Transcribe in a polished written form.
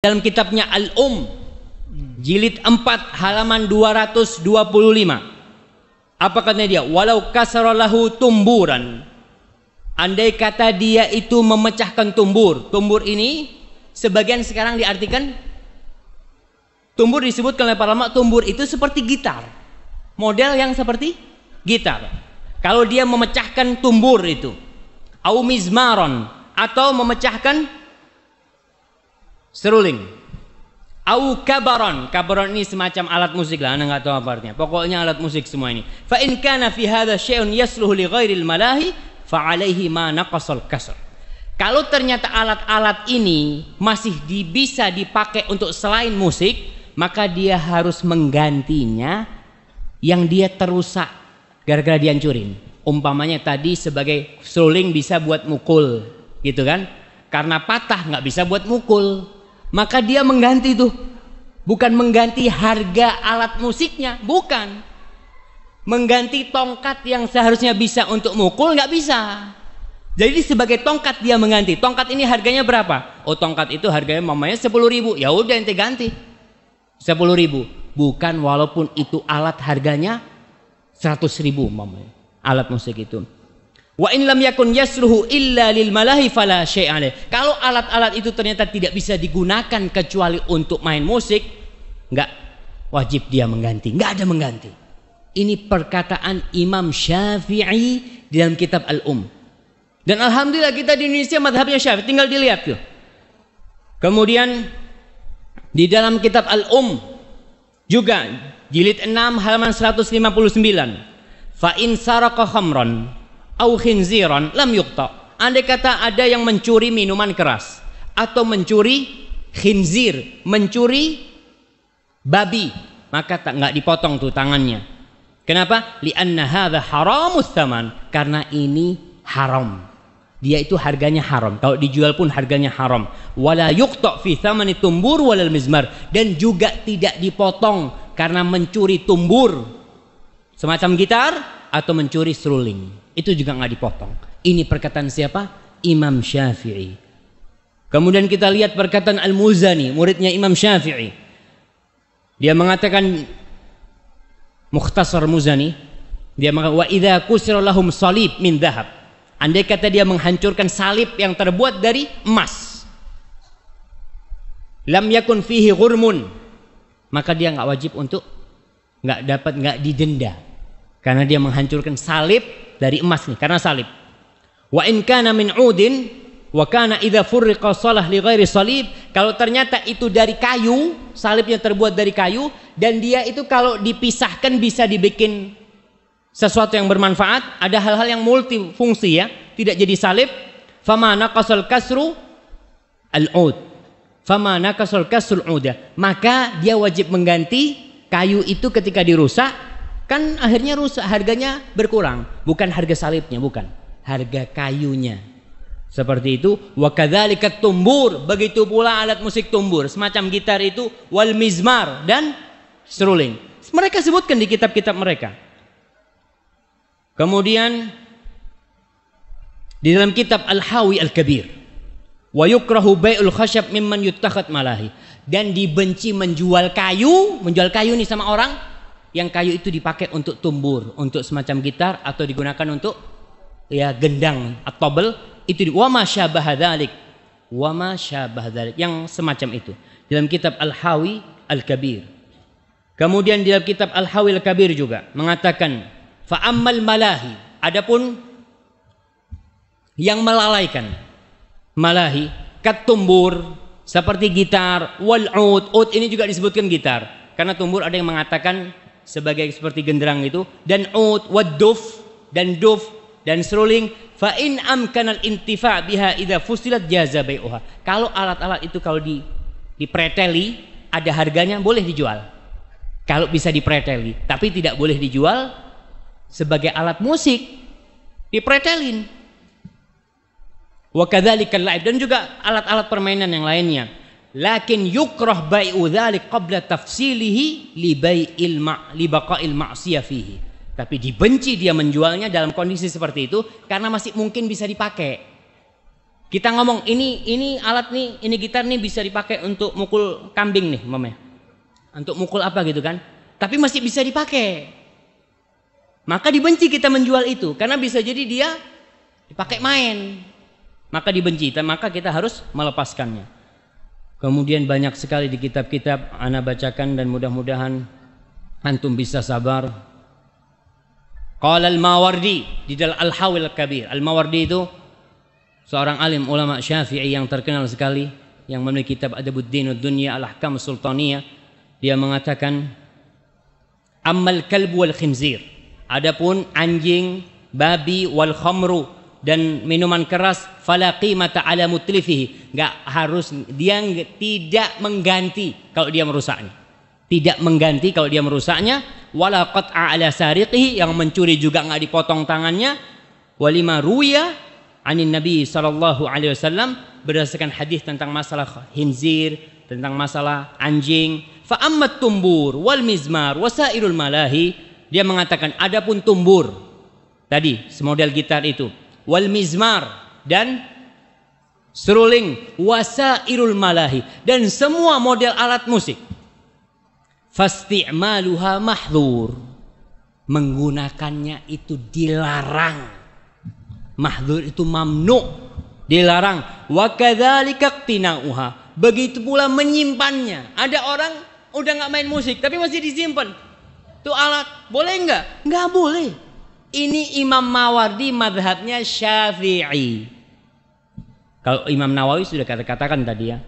dalam kitabnya Al-Um jilid 4 halaman 225. Apa katanya dia? Walau kasaralahu tumburan, andai kata dia itu memecahkan tumbur. Tumbur ini sebagian sekarang diartikan tumbur, disebutkan oleh para ulama, tumbur itu seperti gitar, model yang seperti gitar. Kalau dia memecahkan tumbur itu, au mizmaron, atau memecahkan seruling, au kabaron. Kabaron ini semacam alat musik lah, anda nggak tahu apa artinya, pokoknya alat musik semua ini. Fa in kana fi hadza syai'un yasluhu li ghairil malahi fa alaihi ma naqasal kasr. Kalau ternyata alat-alat ini masih bisa dipakai untuk selain musik, maka dia harus menggantinya yang dia terusak gara-gara dihancurin. Umpamanya tadi sebagai seruling bisa buat mukul gitu kan, karena patah nggak bisa buat mukul, maka dia mengganti tuh, bukan mengganti harga alat musiknya, bukan, mengganti tongkat yang seharusnya bisa untuk mukul nggak bisa. Jadi sebagai tongkat dia mengganti. Tongkat ini harganya berapa? Oh, tongkat itu harganya mamanya 10.000. Ya udah ente ganti 10.000. Bukan walaupun itu alat harganya 100.000 mamanya, alat musik itu. Wa in lam yakun yasluhu illa lil malahi fala syai'ale. Kalau alat-alat itu ternyata tidak bisa digunakan kecuali untuk main musik, enggak wajib dia mengganti, enggak ada mengganti. Ini perkataan Imam Syafi'i dalam kitab Al-Um. Dan alhamdulillah kita di Indonesia madhabnya Syafi'i, tinggal dilihat tuh. Kemudian di dalam kitab Al-Um juga jilid 6 halaman 159. Fa in saraka khamran au khinziran lam yuqta. Andai kata ada yang mencuri minuman keras atau mencuri khinzir, mencuri babi, maka nggak dipotong tuh tangannya. Kenapa? Li'anna hadza haramus tsaman, karena ini haram. Dia itu harganya haram. Kalau dijual pun harganya haram. Wala yuqta fi tsamani tumbur walal mizmar, dan juga tidak dipotong karena mencuri tumbur semacam gitar atau mencuri seruling. Itu juga nggak dipotong. Ini perkataan siapa? Imam Syafi'i. Kemudian kita lihat perkataan Al-Muzani, muridnya Imam Syafi'i. Dia mengatakan, Mukhtasar Muzani, dia mengatakan wa idza kusira lahum salib min dhahab. Andai kata dia menghancurkan salib yang terbuat dari emas, lam yakun fihi ghurmun, maka dia nggak wajib untuk nggak didenda, karena dia menghancurkan salib dari emas nih, karena salib. Wa in kana min udin wa kana idza furriqa salah li ghairi salib. Kalau ternyata itu dari kayu, salibnya terbuat dari kayu, dan dia itu kalau dipisahkan bisa dibikin sesuatu yang bermanfaat, ada hal-hal yang multifungsi ya, tidak jadi salib. Fama naqasal kasru al-ud, fama naqasal kasrul udah, maka dia wajib mengganti kayu itu ketika dirusak, kan akhirnya rusak, harganya berkurang, bukan harga salibnya, bukan, harga kayunya. Seperti itu. Wa kadzalika tumbur, begitu pula alat musik tumbur semacam gitar itu, wal mizmar, dan seruling. Mereka sebutkan di kitab-kitab mereka. Kemudian di dalam kitab Al-Hawi Al-Kabir, wa yukrahu bai'ul khasyab mimman yuttakhad malahi, dan dibenci menjual kayu nih sama orang yang kayu itu dipakai untuk tumbur, untuk semacam gitar, atau digunakan untuk ya gendang atau tobel, itu wa ma syabaha dzalik, wa ma syabaha dzalik, yang semacam itu dalam kitab Al-Hawi Al-Kabir. Kemudian di dalam kitab Al-Hawi Al-Kabir juga mengatakan fa'ammal malahi, adapun yang melalaikan, malahi kat tumbur seperti gitar, wal ud ini juga disebutkan gitar, karena tumbur ada yang mengatakan sebagai seperti genderang itu, dan ud, wad duf, dan duf, dan seruling. Fa in amkanal intifa' biha idza fusilat jaza bai'uha. Kalau alat-alat itu kalau dipreteli ada harganya, boleh dijual. Kalau bisa dipreteli, tapi tidak boleh dijual sebagai alat musik, dipretelin. Wa kadzalika al-la'ib, dan juga alat-alat permainan yang lainnya. Lakin yukrah bai'u dzalik qabla tafsilihi li baqa'il ma'siyah fihi. Tapi dibenci dia menjualnya dalam kondisi seperti itu karena masih mungkin bisa dipakai. Kita ngomong ini alat nih, ini gitar nih bisa dipakai untuk mukul kambing nih, mamanya. Untuk mukul apa gitu kan? Tapi masih bisa dipakai. Maka dibenci kita menjual itu karena bisa jadi dia dipakai main. Maka dibenci, maka kita harus melepaskannya. Kemudian banyak sekali di kitab-kitab ana bacakan dan mudah-mudahan antum bisa sabar. Qala al-Mawardi di dalam Al-Hawil Kabir. Al-Mawardi itu seorang alim ulama Syafi'i yang terkenal sekali yang memiliki kitab Adabuddin Dunya Al-Ahkam Sultaniyah. Dia mengatakan ammal kalbu wal khinzir, adapun anjing, babi wal khamru dan minuman keras fala qimata ala mutlifihi, dia tidak mengganti kalau dia merusaknya. Tidak mengganti kalau dia merusaknya, wala qat'a ala sariqihi, yang mencuri juga enggak dipotong tangannya. Walima ruya anin Nabi sallallahu alaihi wasallam, berdasarkan hadis tentang masalah khinzir, tentang masalah anjing. Fa ammat tumbur wal mizmar wasairul malahi, dia mengatakan adapun tumbur tadi semodel gitar itu, wal mizmar dan seruling, wasairul malahi dan semua model alat musik, fasti'maluha mahdhur, menggunakannya itu dilarang. Mahdhur itu mamnu, dilarang. Wa kadzalika iqtina'uha, begitu pula menyimpannya. Ada orang udah nggak main musik tapi masih disimpan tuh alat, boleh nggak? Nggak boleh. Ini Imam Mawardi madhabnya Syafi'i. Kalau Imam Nawawi sudah katakan tadi ya,